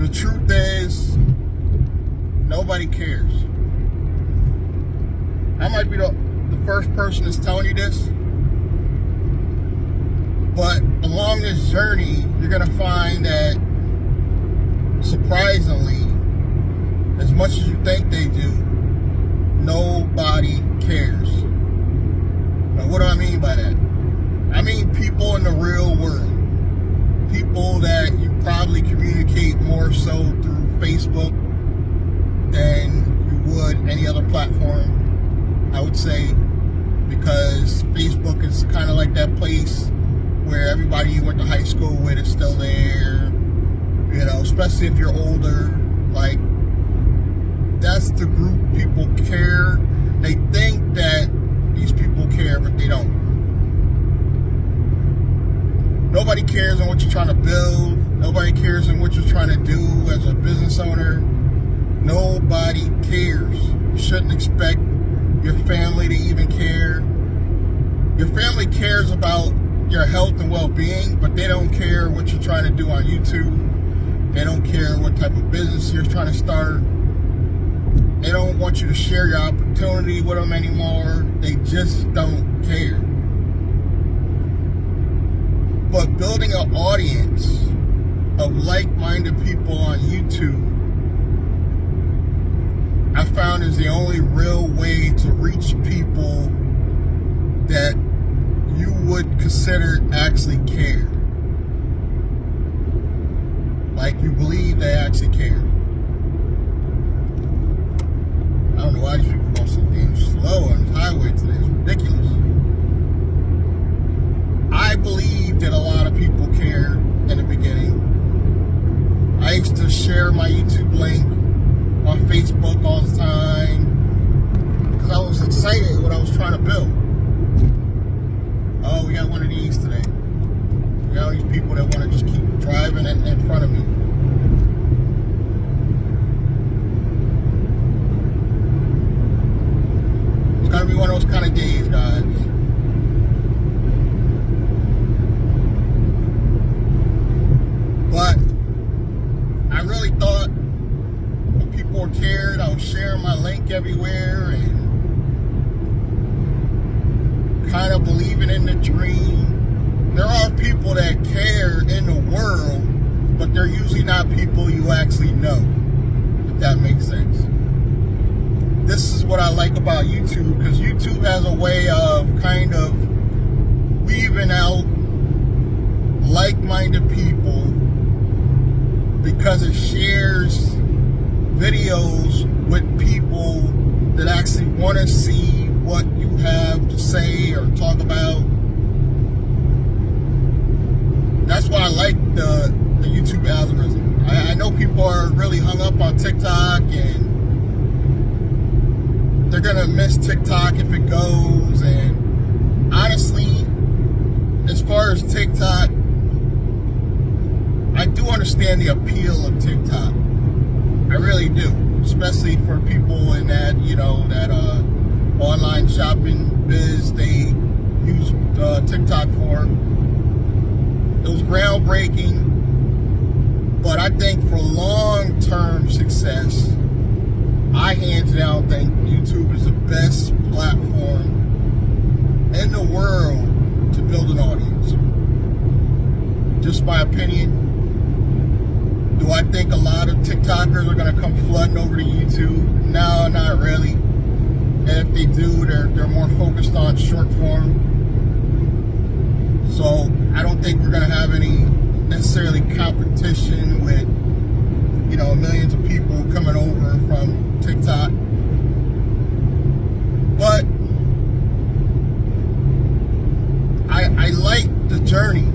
the truth is, nobody cares. I might be the first person that's telling you this, but along this journey, you're going to find that, surprisingly, as much as you think they do, nobody cares. Now, what do I mean by that? I mean people in the real world. People that you probably communicate more so through Facebook than you would any other platform, I would say, because Facebook is kind of like that place where everybody you went to high school with is still there, you know, especially if you're older. Like, that's the group people care. They think that these people care, but they don't. Nobody cares on what you're trying to build. Nobody cares on what you're trying to do as a business owner. Nobody cares. You shouldn't expect your family to even care. Your family cares about your health and well-being, but they don't care what you're trying to do on YouTube. They don't care what type of business you're trying to start. They don't want you to share your opportunity with them anymore. They just don't care. But building an audience of like-minded people on YouTube, I found is the only real way to reach people that you would consider actually care. Like, you believe they actually care. I don't know why these people go so damn slow on the highway today. It's ridiculous. I believe that a lot of people cared in the beginning. I used to share my YouTube link on Facebook all the time because I was excited with what I was trying to build. Oh, we got one of these today. We got all these people that want to just keep driving in front of me. It's gotta be one of those kind of days, guys. But I really thought when people cared, I was sharing my link everywhere and kind of believing in the dream. There are people that care in the world, but they're usually not people you actually know, if that makes sense. This is what I like about YouTube, because YouTube has a way of kind of weaving out like-minded people, because it shares videos with people that actually want to see what you have to say or talk about. That's why I like the YouTube algorithm. I know people are really hung up on TikTok and they're gonna miss TikTok if it goes. And honestly, as far as TikTok, I do understand the appeal of TikTok. I really do, especially for people in that, you know, that online shopping biz they use TikTok for. It was groundbreaking, but I think for long-term success, I hands down think YouTube is the best platform in the world to build an audience. Just my opinion. Do I think a lot of TikTokers are going to come flooding over to YouTube? No, not really. And if they do, they're more focused on short form. So I don't think we're going to have any necessarily competition with, you know, millions of people coming over from TikTok. But I like the journey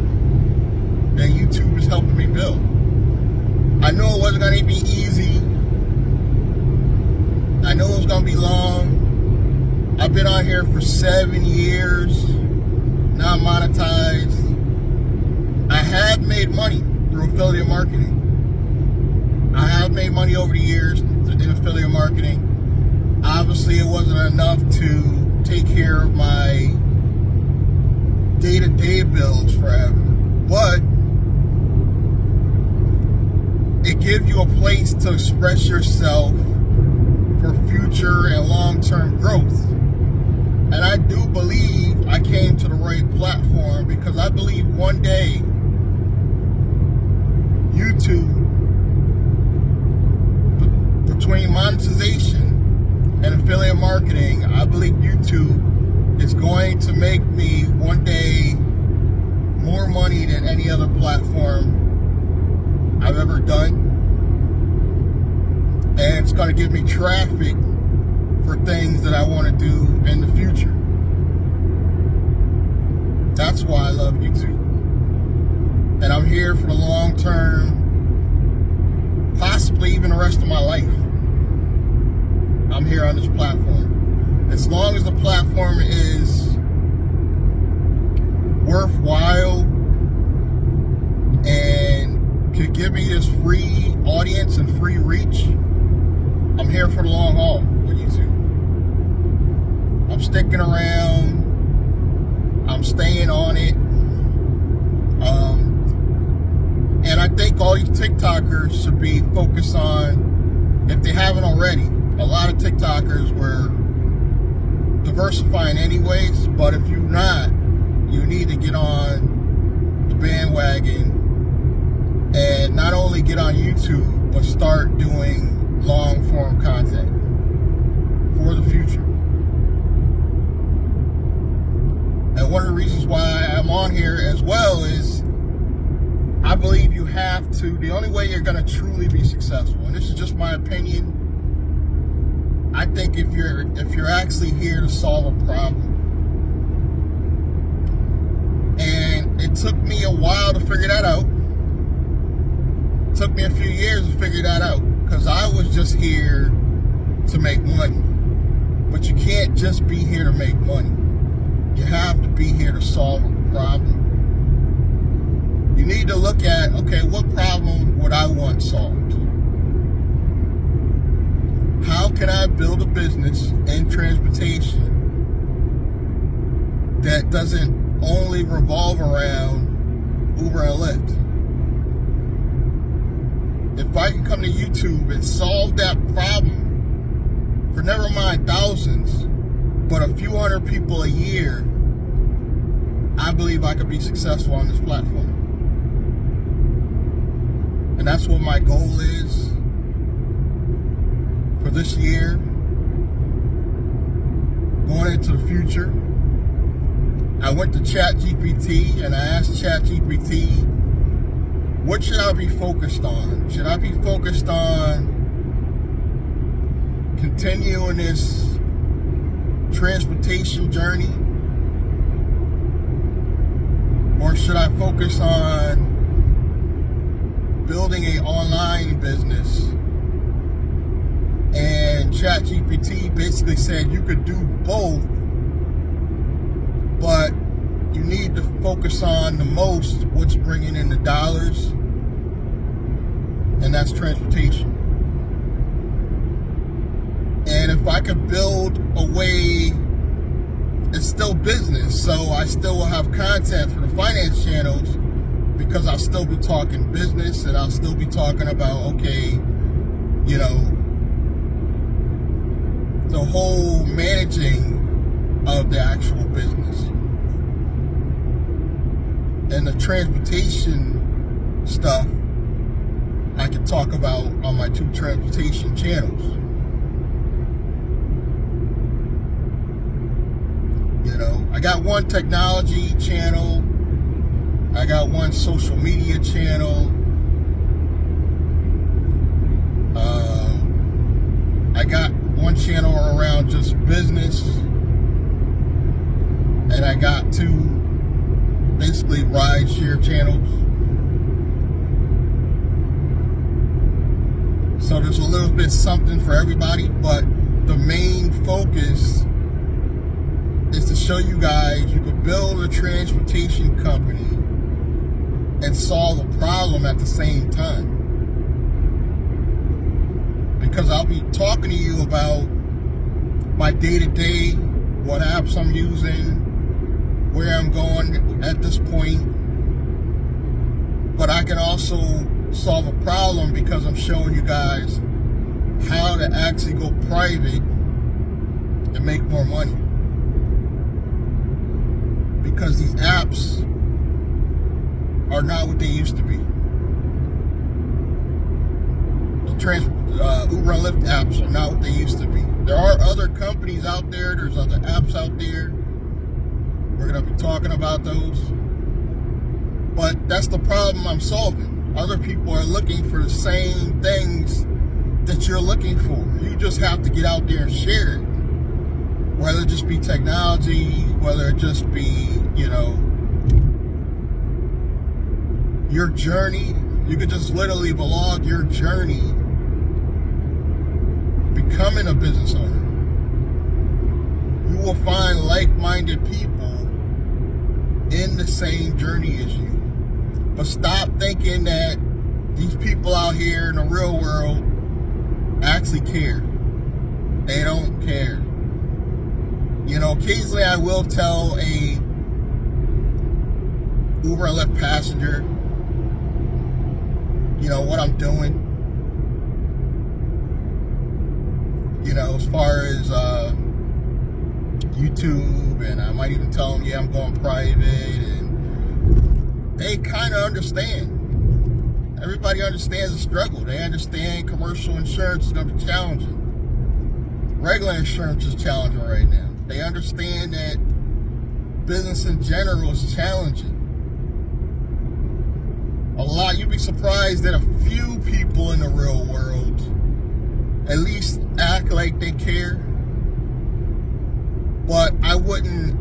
that YouTube is helping me build. I know it wasn't going to be easy. I know it was going to be long. I've been on here for 7 years, not monetized. I have made money through affiliate marketing. I have made money over the years in affiliate marketing. Obviously, it wasn't enough to take care of my day-to-day bills forever, but it it gives you a place to express yourself for future and long-term growth. And I do believe I came to the right platform, because I believe one day YouTube, between monetization and affiliate marketing, I believe YouTube is going to make me one day more money than any other platform I've ever done. And it's going to give me traffic for things that I want to do in the future. That's why I love YouTube. And I'm here for the long term, possibly even the rest of my life. I'm here on this platform. As long as the platform is worthwhile and could give me this free audience and free reach, I'm here for the long haul with YouTube. I'm sticking around. I'm staying on it. And I think all these TikTokers should be focused on, if they haven't already, a lot of TikTokers were diversifying anyways, but if you're not, you need to get on the bandwagon and not only get on YouTube, but start doing long form content for the future. And one of the reasons why I'm on here as well is I believe you have to, the only way you're going to truly be successful, and this is just my opinion, I think if you're actually here to solve a problem. And it took me a while to figure that out. It took me a few years to figure that out, because I was just here to make money. But you can't just be here to make money. You have to be here to solve a problem. You need to look at, okay, what problem would I want solved? How can I build a business in transportation that doesn't only revolve around Uber and Lyft? If I can come to YouTube and solve that problem for, never mind thousands, but a few hundred people a year, I believe I could be successful on this platform. And that's what my goal is for this year, going into the future. I went to ChatGPT and I asked ChatGPT, what should I be focused on? Should I be focused on continuing this transportation journey? Or should I focus on building an online business? And ChatGPT basically said you could do both, but you need to focus on the most, what's bringing in the dollars, and that's transportation. And if I could build a way, it's still business, so I still will have content for the finance channels, because I'll still be talking business, and I'll still be talking about, okay, you know, the whole managing of the actual business. And the transportation stuff I can talk about on my 2 transportation channels. You know, I got 1 technology channel, I got 1 social media channel, I got 1 channel around just business, and I got 2 basically ride share channels. So there's a little bit something for everybody, but the main focus is to show you guys you can build a transportation company and solve a problem at the same time. Because I'll be talking to you about my day-to-day, what apps I'm using, where I'm going at this point. But I can also solve a problem because I'm showing you guys how to actually go private and make more money. Because these apps are not what they used to be. Uber and Lyft apps are not what they used to be. There are other companies out there. There's other apps out there. We're going to be talking about those. But that's the problem I'm solving. Other people are looking for the same things that you're looking for. You just have to get out there and share it. Whether it just be technology, whether it just be, your journey. You could just literally vlog your journey becoming a business owner. You will find like-minded people in the same journey as you. But stop thinking that these people out here in the real world actually care. They don't care. Occasionally I will tell a Uber and Lyft passenger, what I'm doing. As far as YouTube, and I might even tell them, I'm going private, and they kind of understand. Everybody understands the struggle. They understand commercial insurance is going to be challenging. Regular insurance is challenging right now. They understand that business in general is challenging. You'd be surprised that a few people in the real world at least act like they care. But I wouldn't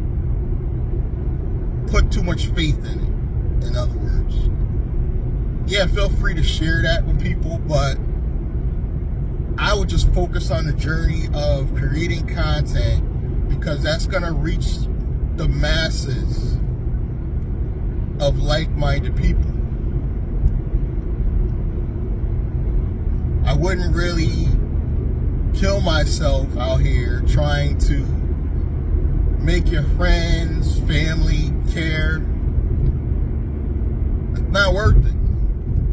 put too much faith in it, in other words. Yeah, feel free to share that with people, but I would just focus on the journey of creating content, because that's going to reach the masses of like-minded people. I wouldn't really kill myself out here trying to make your friends, family care. It's not worth it.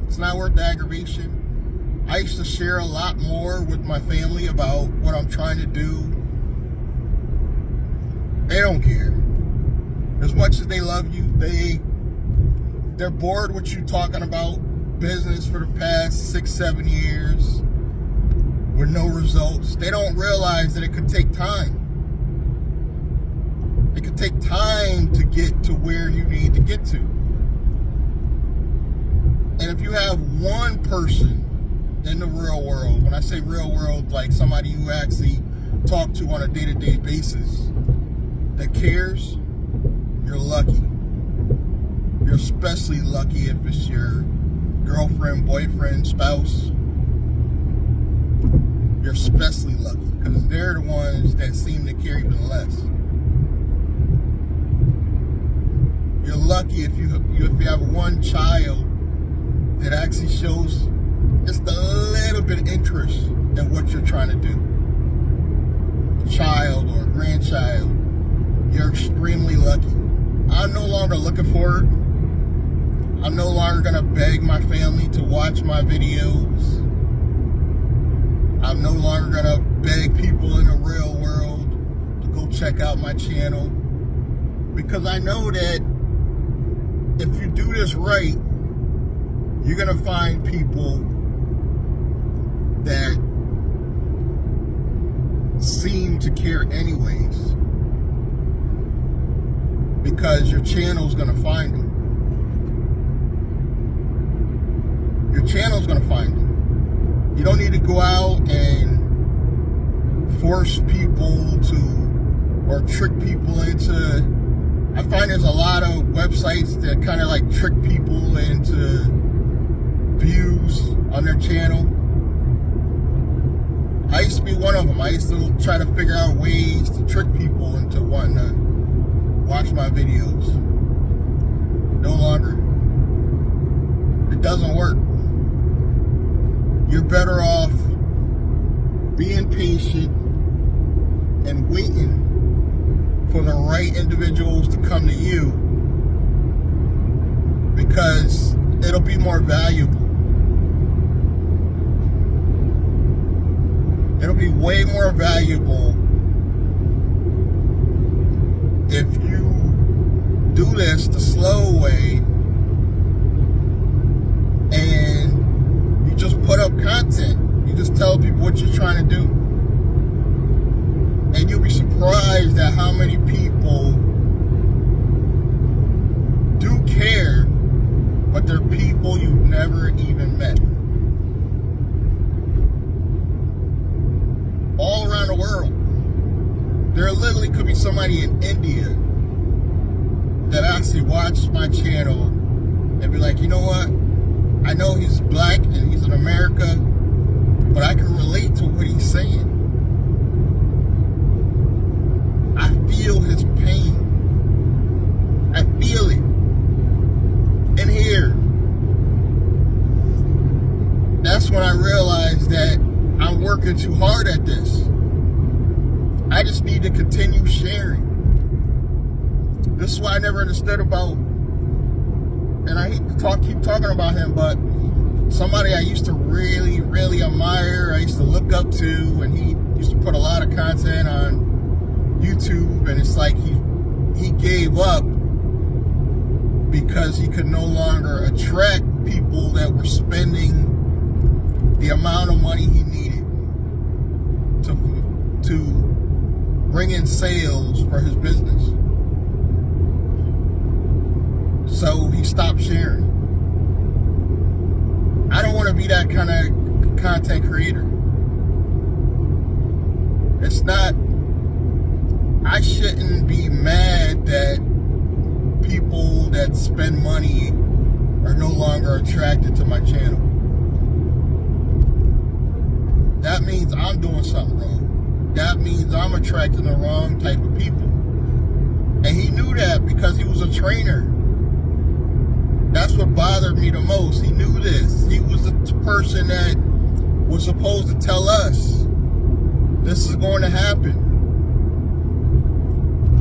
It's not worth the aggravation. I used to share a lot more with my family about what I'm trying to do. They don't care. As much as they love you, they're bored with you talking about business for the past 6-7 years with no results. They don't realize that it could take time. It could take time to get to where you need to get to. And if you have one person in the real world, when I say real world, like somebody you actually talk to on a day-to-day basis that cares, you're lucky. You're especially lucky if it's your girlfriend, boyfriend, spouse. You're especially lucky because they're the ones that seem to care even less. You're lucky if you have one child that actually shows just a little bit of interest in what you're trying to do. A child or a grandchild, you're extremely lucky. I'm no longer looking for it. I'm no longer going to beg my family to watch my videos. I'm no longer going to beg people in the real world to go check out my channel. Because I know that if you do this right, you're going to find people that seem to care anyways. Because your channel's going to find them. Your channel's going to find them. You don't need to go out and force people to, or trick people into, I find there's a lot of websites that kind of like trick people into views on their channel. I used to be one of them. I used to try to figure out ways to trick people into wanting to watch my videos. No longer. It doesn't work. You're better off being patient and waiting for the right individuals to come to you, because it'll be more valuable. way more valuable if you do this the slow way and you just put up content. You just tell people what you're trying to do. And you'll be surprised at how many people do care, but they're people you've never even met. All around the world. There literally could be somebody in India that actually watched my channel and be like, you know what? I know he's black and he's in America, but I can relate to what he's saying. I feel his pain. I feel it in here. That's when I realized that I'm working too hard at this. I just need to continue sharing. This is why I never understood about, and I hate to keep talking about him, but somebody I used to really, really admire, I used to look up to, and he used to put a lot of content on YouTube, and it's like he gave up because he could no longer attract people that were spending the amount of money he needed to bring in sales for his business. So he stopped sharing. I don't want to be that kind of content creator. It's not, I shouldn't be mad that people that spend money are no longer attracted to my channel. That means I'm doing something wrong. That means I'm attracting the wrong type of people. And he knew that because he was a trainer. That's what bothered me the most. He knew this. He was the person that was supposed to tell us this is going to happen.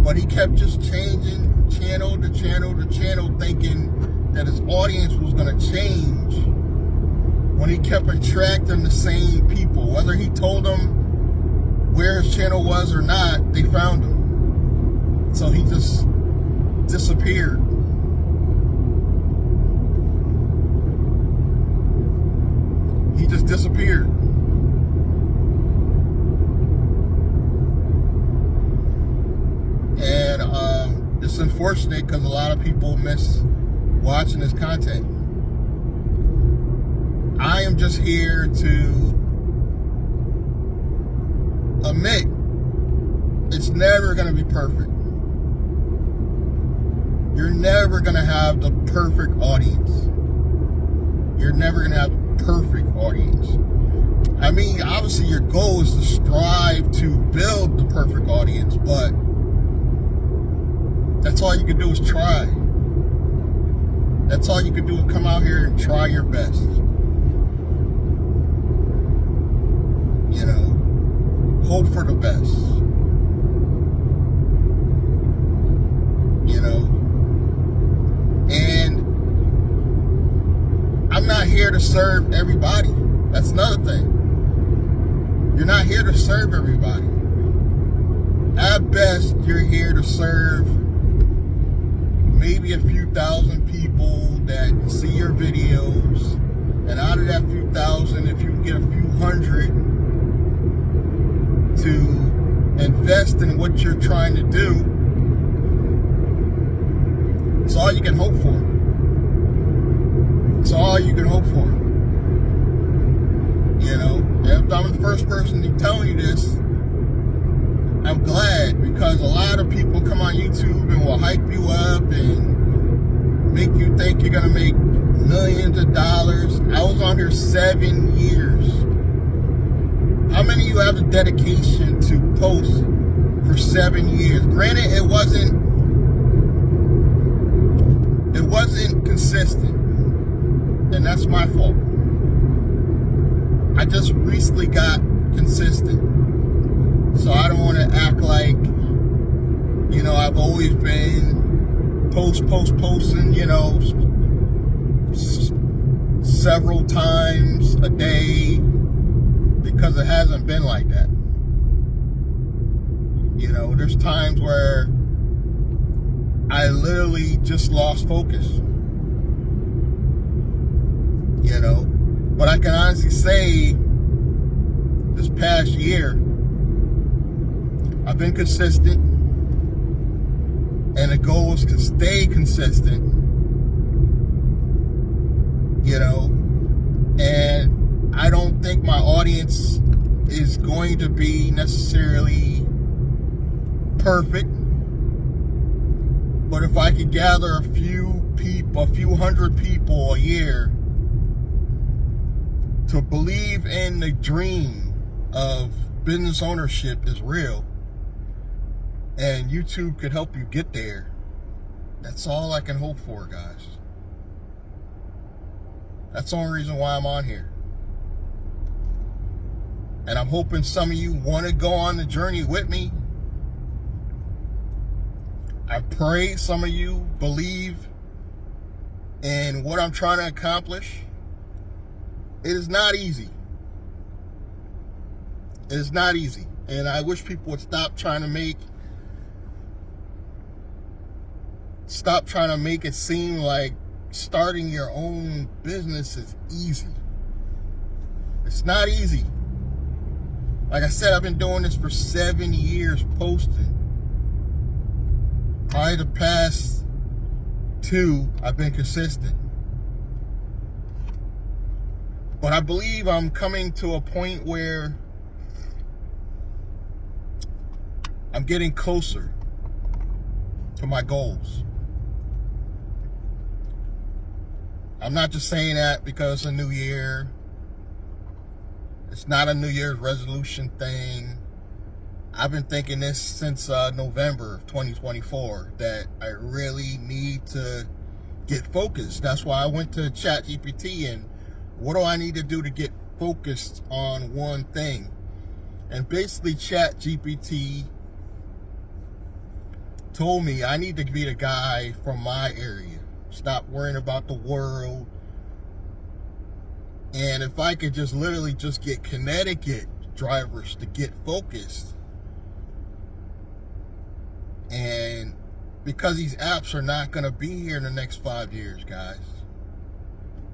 But he kept just changing channel to channel to channel, thinking that his audience was going to change, when he kept attracting the same people. Whether he told them where his channel was or not, they found him. So he just disappeared. He just disappeared. And it's unfortunate because a lot of people miss watching his content. I am just here to admit it's never going to be perfect. You're never going to have the perfect audience. You're never going to have the perfect audience. I mean, obviously your goal is to strive to build the perfect audience, but that's all you can do is try. That's all you can do is come out here and try your best. You know, hope for the best. You know, and I'm not here to serve everybody. That's another thing. You're not here to serve everybody. At best, you're here to serve maybe a few thousand people that see your videos, and out of that few thousand, if you can get a few hundred to invest in what you're trying to do, it's all you can hope for. It's all you can hope for. You know, if I'm the first person to tell you this, I'm glad, because a lot of people come on YouTube and will hype you up and make you think you're gonna make millions of dollars. I was on here 7 years. How many of you have the dedication to post for 7 years? Granted, it wasn't consistent, and that's my fault. I just recently got consistent. So I don't want to act like, you know, I've always been posting, you know, several times a day, because it hasn't been like that. You know, there's times where I literally just lost focus. You know, but I can honestly say this past year, I've been consistent, and the goal is to stay consistent, you know, and I don't think my audience is going to be necessarily perfect, but if I could gather a few hundred people a year to believe in the dream of business ownership is real, and YouTube could help you get there, that's all I can hope for, guys. That's the only reason why I'm on here. And I'm hoping some of you want to go on the journey with me. I pray some of you believe in what I'm trying to accomplish. It is not easy. It is not easy. And I wish people would stop trying to make it seem like starting your own business is easy. It's not easy. Like I said, I've been doing this for 7 years posting. Probably the past 2, I've been consistent. But I believe I'm coming to a point where I'm getting closer to my goals. I'm not just saying that because it's a new year. It's not a New Year's resolution thing. I've been thinking this since November of 2024, that I really need to get focused. That's why I went to ChatGPT and what do I need to do to get focused on one thing? And basically ChatGPT told me I need to be the guy from my area. Stop worrying about the world. And if I could just literally just get Connecticut drivers to get focused. And because these apps are not going to be here in the next 5 years, guys.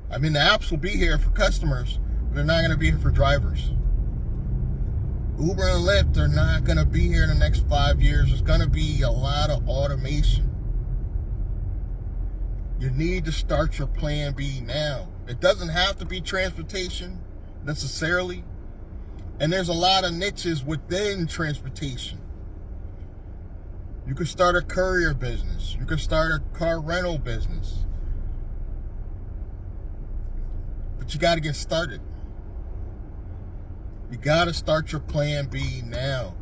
I mean, the apps will be here for customers, but they're not going to be here for drivers. Uber and Lyft are not going to be here in the next 5 years. There's going to be a lot of automation. You need to start your plan B now. It doesn't have to be transportation necessarily. And there's a lot of niches within transportation. You could start a courier business. You could start a car rental business. But you got to get started. You got to start your plan B now.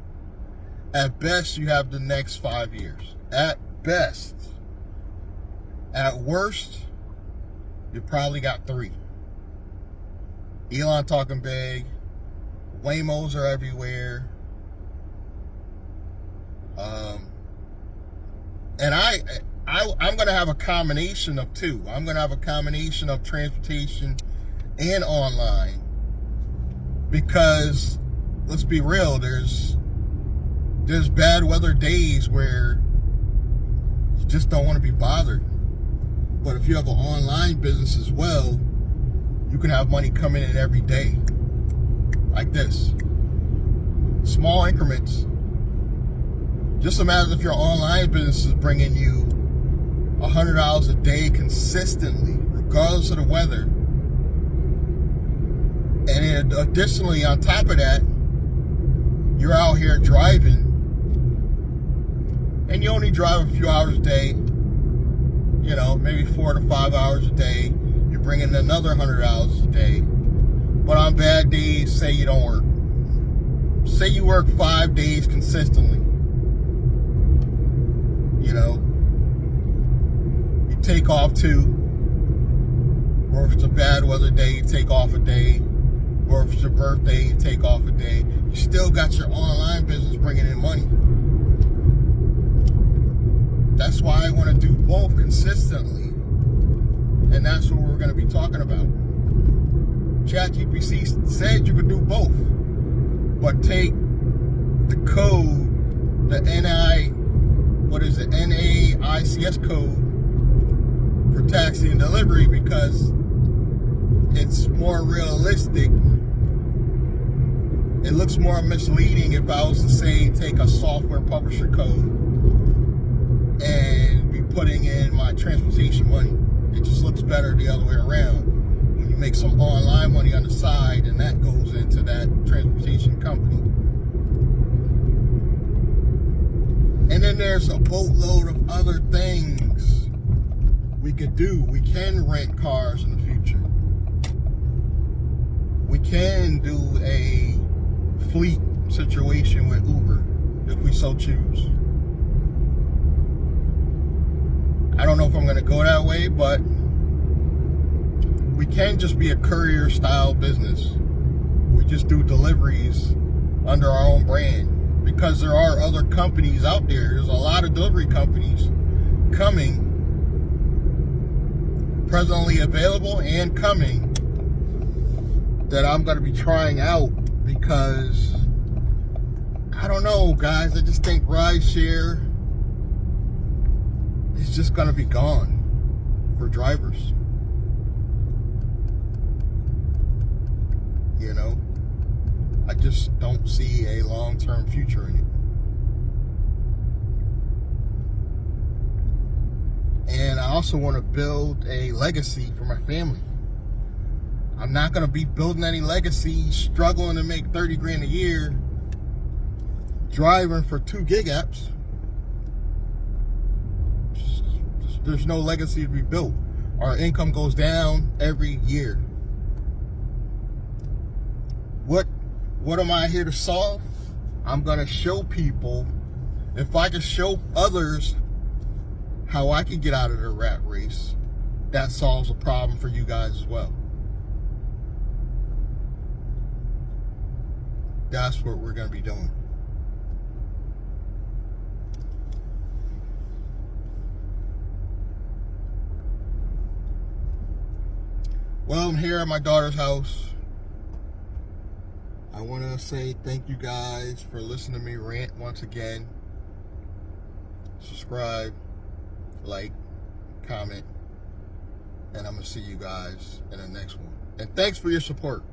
At best, you have the next 5 years. At best. At worst, you probably got 3. Elon talking big. Waymos are everywhere. And I'm going to have a combination of 2. I'm going to have a combination of transportation and online. Because, let's be real, there's bad weather days where you just don't want to be bothered. But if you have an online business as well, you can have money coming in every day. Like this. Small increments. Just imagine if your online business is bringing you $100 a day consistently, regardless of the weather. And additionally, on top of that, you're out here driving, and you only drive a few hours a day, you know, maybe 4 to 5 hours a day. You're bringing another $100 a day. But on bad days, say you don't work. Say you work 5 days consistently. You know, you take off 2, or if it's a bad weather day, you take off a day, or if it's your birthday, you take off a day. You still got your online business bringing in money. That's why I want to do both consistently, and that's what we're going to be talking about. ChatGPT said you could do both, but take the code the NAICS code for taxi and delivery, because it's more realistic. It looks more misleading if I was to say take a software publisher code and be putting in my transportation money. It just looks better the other way around. When you make some online money on the side, and that goes into that transportation company. And then there's a boatload of other things we could do. We can rent cars in the future. We can do a fleet situation with Uber if we so choose. I don't know if I'm going to go that way, but we can just be a courier style business. We just do deliveries under our own brand, because there are other companies out there. There's a lot of delivery companies coming, presently available and coming, that I'm going to be trying out, because I don't know, guys. I just think rideshare is just going to be gone for drivers. You know, I just don't see a long-term future in it. And I also want to build a legacy for my family. I'm not going to be building any legacy, struggling to make 30 grand a year, driving for 2 gig apps. There's no legacy to be built. Our income goes down every year. What am I here to solve? I'm going to show people, if I can show others how I can get out of the rat race, that solves a problem for you guys as well. That's what we're going to be doing. Well, I'm here at my daughter's house. I want to say thank you guys for listening to me rant once again. Subscribe, like, comment, and I'm going to see you guys in the next one. And thanks for your support.